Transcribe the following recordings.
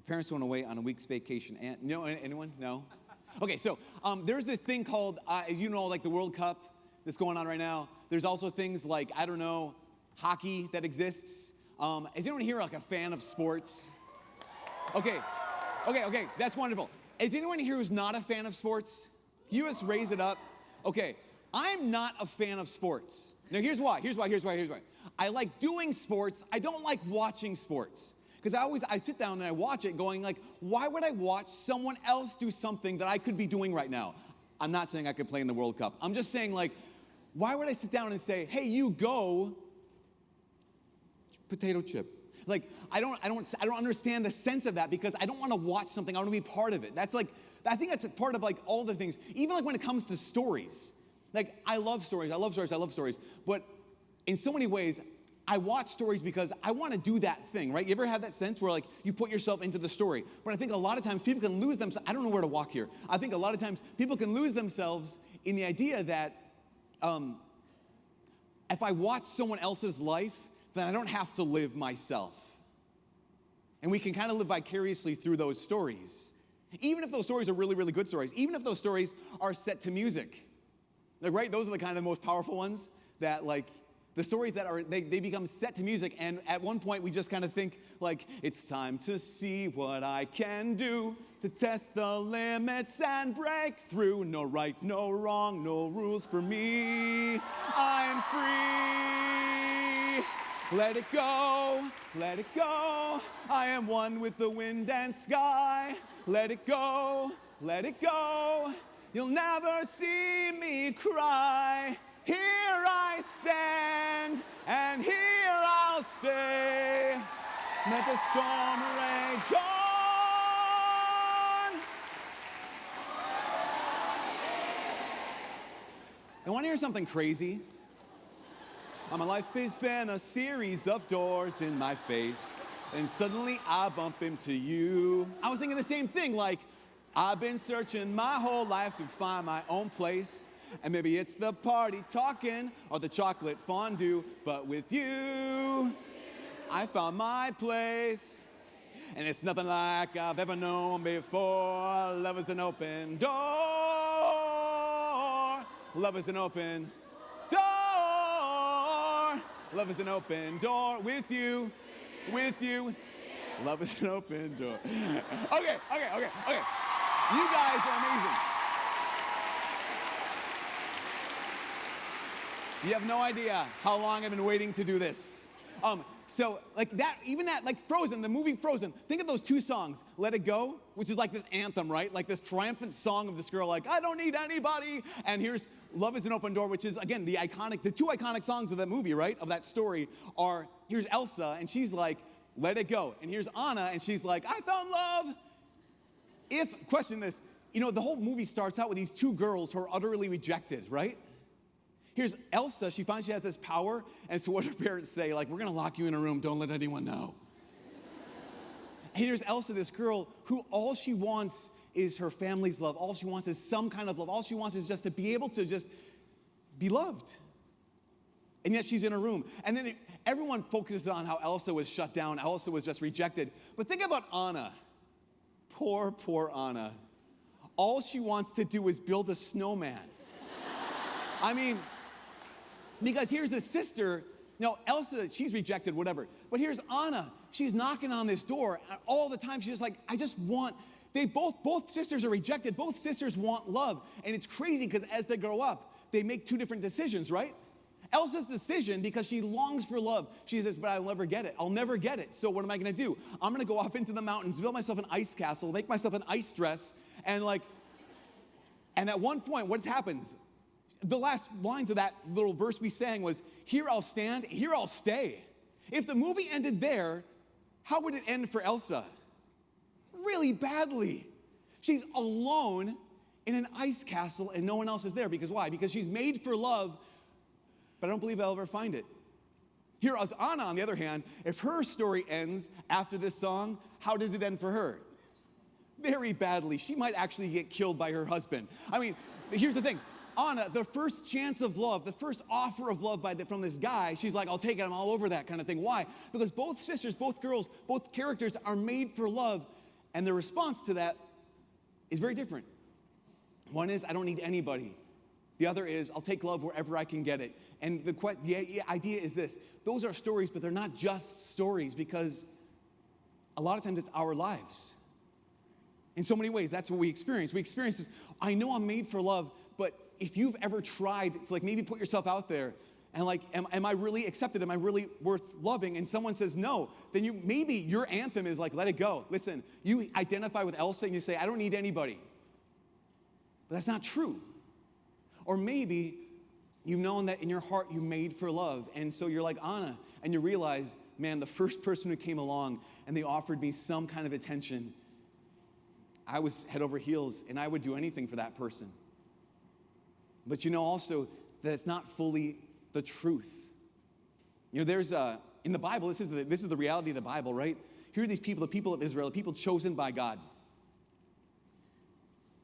parents went away on a week's vacation. And no, anyone? No? Okay, so there's this thing called, you know, like the World Cup that's going on right now. There's also things like, I don't know, hockey that exists. Is anyone here like a fan of sports? Okay, that's wonderful. Is anyone here who's not a fan of sports? Can you just raise it up? Okay, I'm not a fan of sports. Now here's why. I like doing sports. I don't like watching sports. Because I sit down and I watch it going like, why would I watch someone else do something that I could be doing right now? I'm not saying I could play in the World Cup. I'm just saying like, why would I sit down and say, hey, you go, potato chip. Like, I don't understand the sense of that because I don't want to watch something. I want to be part of it. That's like, I think that's a part of like all the things. Even like when it comes to stories. Like, I love stories. But in so many ways, I watch stories because I want to do that thing, right? You ever have that sense where like you put yourself into the story? But I think a lot of times people can lose themselves. I don't know where to walk here. I think a lot of times people can lose themselves in the idea that if I watch someone else's life, then I don't have to live myself. And we can kind of live vicariously through those stories. Even if those stories are really, really good stories. Even if those stories are set to music. Like, right? Those are the kind of most powerful ones that like, the stories that are, they become set to music, and at one point we just kind of think, like, it's time to see what I can do to test the limits and break through. No right, no wrong, no rules for me. I'm free. Let it go, let it go. I am one with the wind and sky. Let it go, let it go. You'll never see me cry. Here I stand, and here I'll stay. Let the storm rage on. You want to hear something crazy? My life has been a series of doors in my face, and suddenly I bump into you. I was thinking the same thing, like, I've been searching my whole life to find my own place. And maybe it's the party talking or the chocolate fondue, but with you, I found my place. And it's nothing like I've ever known before. Love is an open door. Love is an open door. Love is an open door with you. Love is an open door. Okay. You guys are amazing. You have no idea how long I've been waiting to do this. So like that, even that, like Frozen, the movie Frozen, think of those two songs, Let It Go, which is like this anthem, right? Like this triumphant song of this girl, like, I don't need anybody. And here's Love is an Open Door, which is, again, the two iconic songs of that movie, right? Of that story are, here's Elsa, and she's like, let it go. And here's Anna, and she's like, I found love. Question this, you know, the whole movie starts out with these two girls who are utterly rejected, right? Here's Elsa, she finds she has this power, and so what her parents say, like, we're gonna lock you in a room, don't let anyone know. And here's Elsa, this girl, who all she wants is her family's love. All she wants is some kind of love. All she wants is just to be able to just be loved. And yet she's in a room. And then everyone focuses on how Elsa was shut down, Elsa was just rejected. But think about Anna. Poor Anna. All she wants to do is build a snowman. I mean, because here's the sister, now Elsa, she's rejected, whatever. But here's Anna, she's knocking on this door all the time. She's just like, I just want, both sisters are rejected. Both sisters want love. And it's crazy because as they grow up, they make two different decisions, right? Elsa's decision, because she longs for love, she says, but I'll never get it. I'll never get it. So what am I gonna do? I'm gonna go off into the mountains, build myself an ice castle, make myself an ice dress, and at one point, what happens? The last lines of that little verse we sang was, here I'll stand, here I'll stay. If the movie ended there, how would it end for Elsa? Really badly. She's alone in an ice castle and no one else is there. Because why? Because she's made for love, but I don't believe I'll ever find it. Here is Anna, on the other hand, if her story ends after this song, how does it end for her? Very badly. She might actually get killed by her husband. I mean, here's the thing. Anna, the first chance of love, the first offer of love from this guy, she's like, I'll take it, I'm all over that kind of thing. Why? Because both sisters, both girls, both characters are made for love, And the response to that is very different. One is, I don't need anybody. The other is, I'll take love wherever I can get it. And the idea is this. Those are stories, but they're not just stories, because a lot of times it's our lives. In so many ways, that's what we experience. We experience this, I know I'm made for love, but if you've ever tried to maybe put yourself out there and am I really accepted? Am I really worth loving? And someone says no, then maybe your anthem is let it go. Listen, you identify with Elsa and you say, I don't need anybody. But that's not true. Or maybe you've known that in your heart you're made for love, and so you're like Anna, and you realize, man, the first person who came along and they offered me some kind of attention, I was head over heels, and I would do anything for that person. But you know also that it's not fully the truth. You know, there's in the Bible, this is the reality of the Bible, right? Here are these people, the people of Israel, the people chosen by God.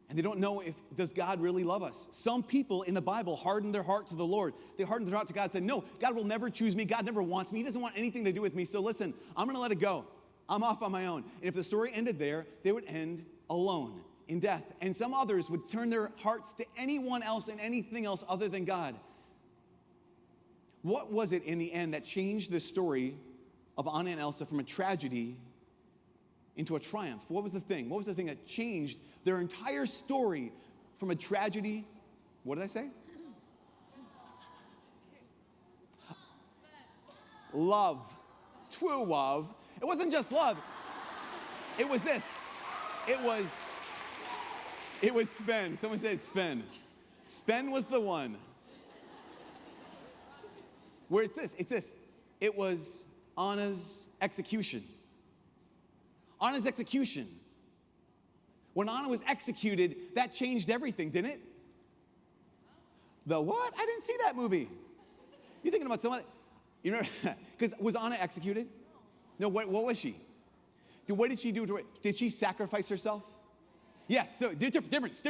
And they don't know does God really love us? Some people in the Bible hardened their heart to the Lord. They hardened their heart to God and said, no, God will never choose me. God never wants me. He doesn't want anything to do with me. So listen, I'm going to let it go. I'm off on my own. And if the story ended there, they would end alone in death. And some others would turn their hearts to anyone else and anything else other than God. What was it in the end that changed the story of Anna and Elsa from a tragedy into a triumph? What was the thing? What was the thing that changed their entire story from a tragedy? What did I say? Love. True love. It wasn't just love. It was this. It was Sven. Someone said Sven. Sven was the one. Where it's this. It was Anna's execution. Anna's execution. When Anna was executed, that changed everything, didn't it? The what? I didn't see that movie. You're thinking about someone, you know, because was Anna executed? No, what was she? What did she do to her? Did she sacrifice herself? Yes, so difference.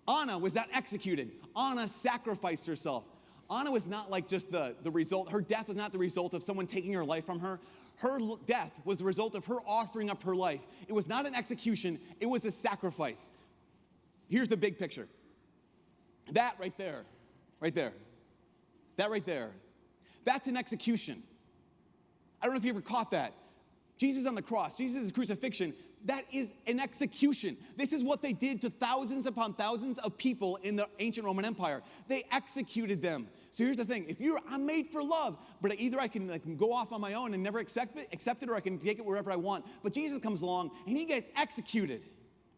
Anna was not executed. Anna sacrificed herself. Anna was not just the result. Her death was not the result of someone taking her life from her. Her death was the result of her offering up her life. It was not an execution. It was a sacrifice. Here's the big picture. That right there. That right there. That's an execution. I don't know if you ever caught that. Jesus on the cross, Jesus' crucifixion, that is an execution. This is what they did to thousands upon thousands of people in the ancient Roman Empire. They executed them. So here's the thing. I'm made for love, but either I can go off on my own and never accept it, or I can take it wherever I want. But Jesus comes along and he gets executed.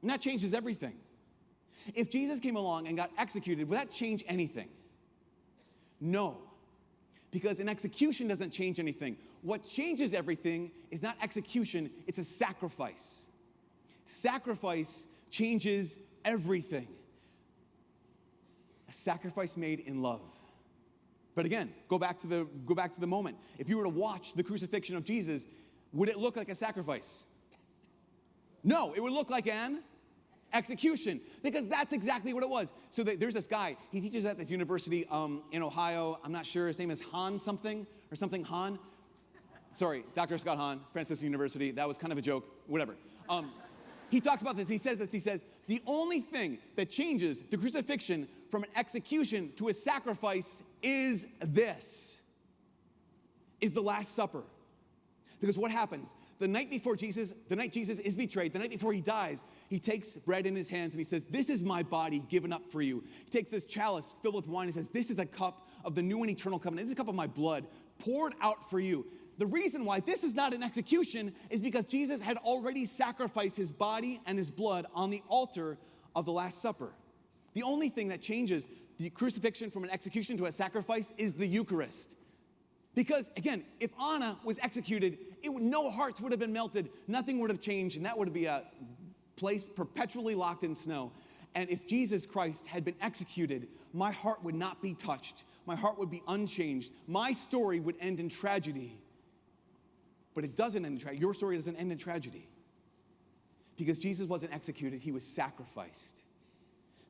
And that changes everything. If Jesus came along and got executed, would that change anything? No. Because an execution doesn't change anything. What changes everything is not execution, it's a sacrifice. Sacrifice changes everything. A sacrifice made in love. But again, go back to the moment. If you were to watch the crucifixion of Jesus, would it look like a sacrifice? No, it would look like an execution, because that's exactly what it was. So there's this guy, he teaches at this university in Ohio. I'm not sure, his name is Han something, or something Han. Sorry, Dr. Scott Hahn, Francis University. That was kind of a joke, whatever. He talks about this, he says, the only thing that changes the crucifixion from an execution to a sacrifice is the Last Supper. Because what happens? The night Jesus is betrayed, the night before he dies, he takes bread in his hands and he says, this is my body given up for you. He takes this chalice filled with wine and says, this is a cup of the new and eternal covenant. This is a cup of my blood poured out for you. The reason why this is not an execution is because Jesus had already sacrificed his body and his blood on the altar of the Last Supper. The only thing that changes the crucifixion from an execution to a sacrifice is the Eucharist. Because, again, if Anna was executed, no hearts would have been melted, nothing would have changed, and that would be a place perpetually locked in snow. And if Jesus Christ had been executed, my heart would not be touched. My heart would be unchanged. My story would end in tragedy. But it doesn't end in tragedy. Your story doesn't end in tragedy. Because Jesus wasn't executed, he was sacrificed.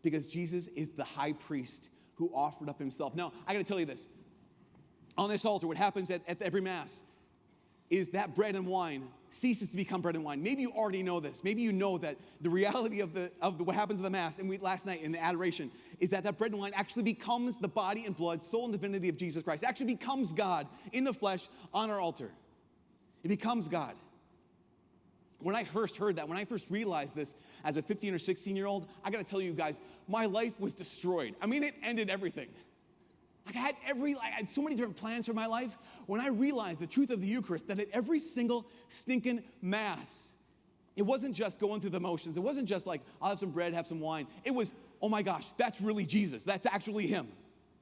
Because Jesus is the high priest who offered up himself. Now, I got to tell you this. On this altar, what happens at every Mass is that bread and wine ceases to become bread and wine. Maybe you already know this. Maybe you know that the reality of what happens in the Mass, and last night in the adoration, is that bread and wine actually becomes the body and blood, soul and divinity of Jesus Christ. It actually becomes God in the flesh on our altar. It becomes God. When I first heard that, when I first realized this as a 15 or 16-year-old, I got to tell you guys, my life was destroyed. I mean, it ended everything. Like I had so many different plans for my life. When I realized the truth of the Eucharist, that at every single stinking Mass, it wasn't just going through the motions. It wasn't just like, I'll have some bread, have some wine. It was, oh my gosh, that's really Jesus. That's actually him.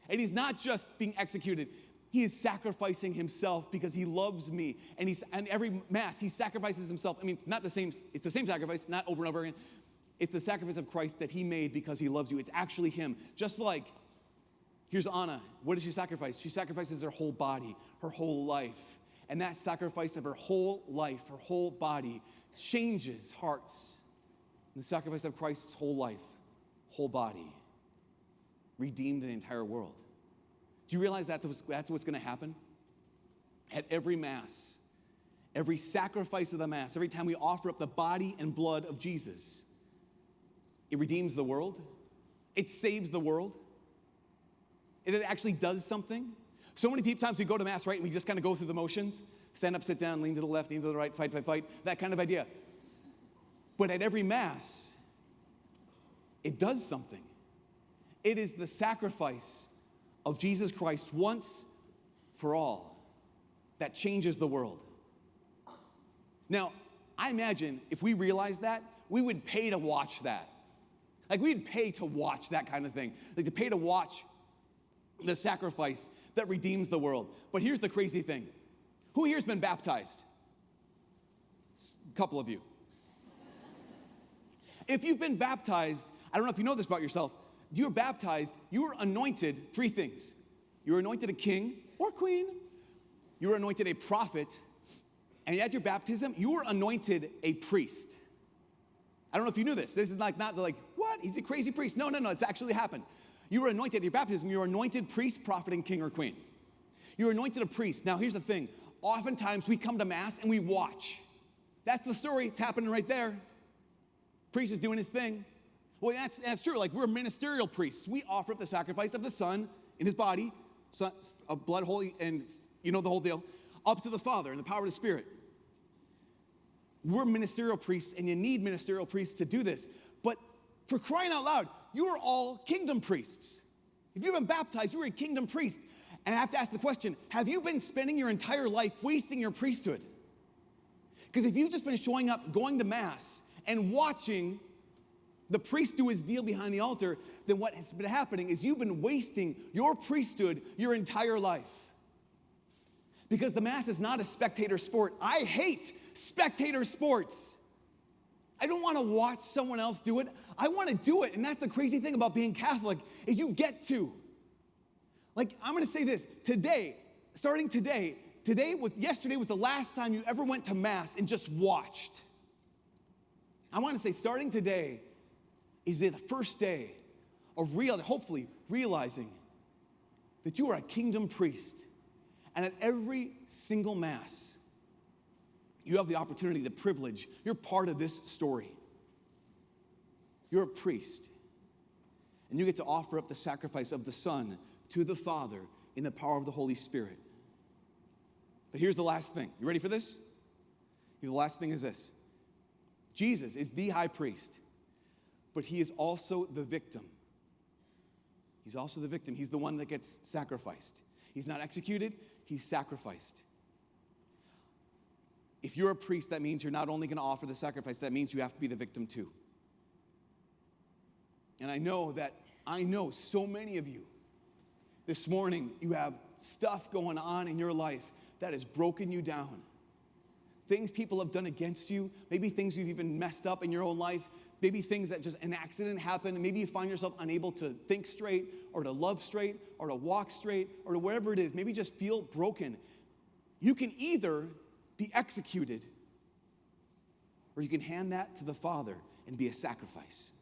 And he's not just being executed. He is sacrificing himself because he loves me. And every Mass, he sacrifices himself. I mean, it's the same sacrifice, not over and over again. It's the sacrifice of Christ that he made because he loves you. It's actually him. Just like, here's Anna. What does she sacrifice? She sacrifices her whole body, her whole life. And that sacrifice of her whole life, her whole body, changes hearts. And the sacrifice of Christ's whole life, whole body, redeemed the entire world. Do you realize that's what's going to happen? At every Mass, every sacrifice of the Mass, every time we offer up the body and blood of Jesus, it redeems the world. It saves the world. It actually does something. So many times we go to Mass, right, and we just kind of go through the motions. Stand up, sit down, lean to the left, lean to the right, fight, that kind of idea. But at every Mass, it does something. It is the sacrifice of Jesus Christ once for all that changes the world. Now, I imagine if we realized that, we would pay to watch that. Like we'd pay to watch that kind of thing. Like to pay to watch the sacrifice that redeems the world. But here's the crazy thing. Who here's been baptized? A couple of you. If you've been baptized, I don't know if you know this about yourself, if you were baptized, you were anointed 3 things. You were anointed a king or queen. You were anointed a prophet. And at your baptism, you were anointed a priest. I don't know if you knew this. This is not like, what? He's a crazy priest. No, it's actually happened. You were anointed at your baptism. You were anointed priest, prophet, and king or queen. You were anointed a priest. Now, here's the thing. Oftentimes, we come to Mass and we watch. That's the story. It's happening right there. Priest is doing his thing. Well, that's true. Like, we're ministerial priests. We offer up the sacrifice of the Son in his body, son, of blood, holy, and you know the whole deal, up to the Father in the power of the Spirit. We're ministerial priests, and you need ministerial priests to do this. But for crying out loud, you are all kingdom priests. If you've been baptized, you're a kingdom priest. And I have to ask the question, have you been spending your entire life wasting your priesthood? Because if you've just been showing up, going to Mass, and watching the priest do his deal behind the altar, then what has been happening is you've been wasting your priesthood your entire life. Because the Mass is not a spectator sport. I hate spectator sports. I don't want to watch someone else do it. I want to do it. And that's the crazy thing about being Catholic, is you get to. Like, I'm going to say this. Starting today, yesterday was the last time you ever went to Mass and just watched. I want to say, starting today is the first day of hopefully realizing that you are a kingdom priest. And at every single Mass, you have the opportunity, the privilege. You're part of this story. You're a priest. And you get to offer up the sacrifice of the Son to the Father in the power of the Holy Spirit. But here's the last thing. You ready for this? The last thing is this. Jesus is the high priest, but he is also the victim. He's also the victim. He's the one that gets sacrificed. He's not executed, he's sacrificed. If you're a priest, that means you're not only going to offer the sacrifice, that means you have to be the victim too. And I know so many of you, this morning, you have stuff going on in your life that has broken you down. Things people have done against you, maybe things you've even messed up in your own life, maybe things that just an accident happened, and maybe you find yourself unable to think straight, or to love straight, or to walk straight, or to whatever it is, maybe just feel broken. You can either be executed, or you can hand that to the Father and be a sacrifice.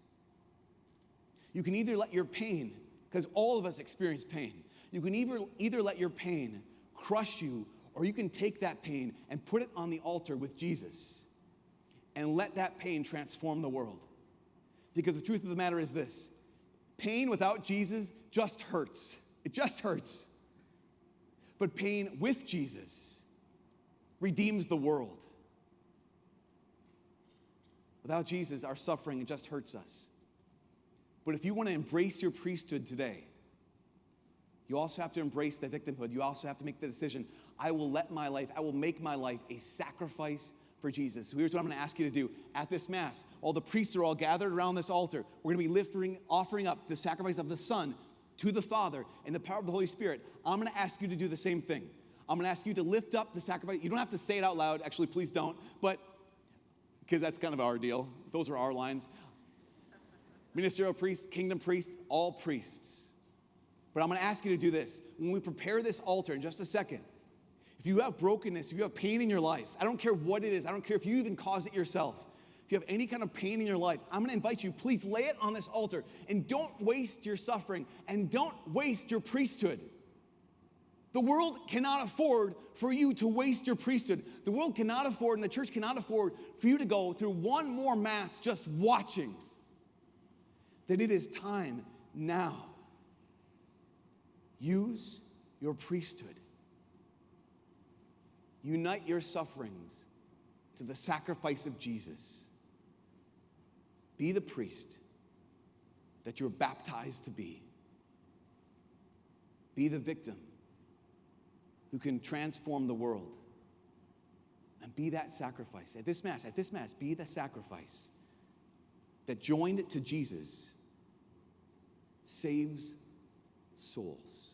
You can either let your pain, because all of us experience pain, you can either let your pain crush you, or you can take that pain and put it on the altar with Jesus and let that pain transform the world. Because the truth of the matter is this: pain without Jesus just hurts. It just hurts. But pain with Jesus redeems the world. Without Jesus, our suffering, it just hurts us. But if you want to embrace your priesthood today, you also have to embrace the victimhood. You also have to make the decision, I will make my life a sacrifice for Jesus. So here's what I'm going to ask you to do. At this Mass, all the priests are all gathered around this altar. We're going to be offering up the sacrifice of the Son to the Father in the power of the Holy Spirit. I'm going to ask you to do the same thing. I'm going to ask you to lift up the sacrifice. You don't have to say it out loud. Actually, please don't. But because that's kind of our deal. Those are our lines. Ministerial priest, kingdom priest, all priests. But I'm going to ask you to do this. When we prepare this altar in just a second, if you have brokenness, if you have pain in your life, I don't care what it is. I don't care if you even caused it yourself. If you have any kind of pain in your life, I'm going to invite you, please lay it on this altar. And don't waste your suffering. And don't waste your priesthood. The world cannot afford for you to waste your priesthood. The world cannot afford, and the church cannot afford for you to go through one more Mass just watching. That it is time now. Use your priesthood. Unite your sufferings to the sacrifice of Jesus. Be the priest that you're baptized to be. Be the victim who can transform the world. And be that sacrifice. At this Mass, be the sacrifice that, joined to Jesus, saves souls.